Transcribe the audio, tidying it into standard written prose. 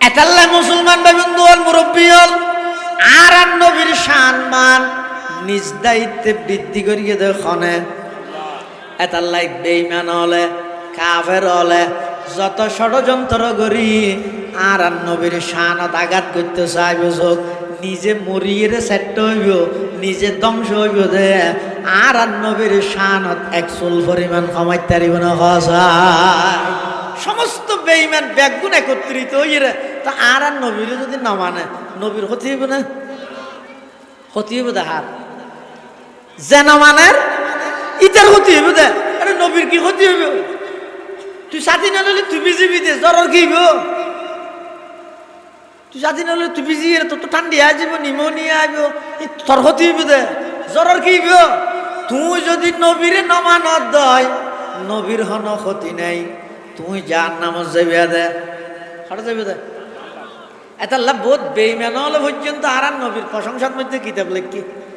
এতাল্লা মুসলমান ভাই বন্ধু হল মুরব্বী হল আর নবীর সম্মান নিজ দায়িত্বে বৃদ্ধি করিয়ে দেখনে এতাল্লাই বেঈমান হলে কাফের হলে যত ষড়যন্ত্র করি আর নবীর শানত আঘাত করতে চাইব যোগ নিজে মরিয়ে সেট হইব নিজে ধ্বংস হইব দে আর নবীর শানত এক চুল পরিমাণ কমাইতে পারিব না সমস্ত বেঈমান ব্যাগুণ একত্রিত হইরে তা আর নবীর যদি না মানে নবীর ক্ষতি হইব না ক্ষতি হইব দে হার যে না মানের ইটার ক্ষতি হইব দে আরে নবীর কি ক্ষতি হইব তুই সাথী না হলে তুই বিজিবি দে জ্বর কি হইব তুই সাথী না হলে তুই বিজি তো তো ঠান্ডি আসব নিমোনিয়া আসব তোর ক্ষতি হইব দে জ্বর কি হইব তুই যদি নবীরে নমানত দয় নবীর হন ক্ষতি নাই তুই যার নাম যাবি দে হারা যাবি দে এটা বহুত বেইমান হলে পর্যন্ত আর নবীর প্রশংসার মধ্যে কিতাব লেখি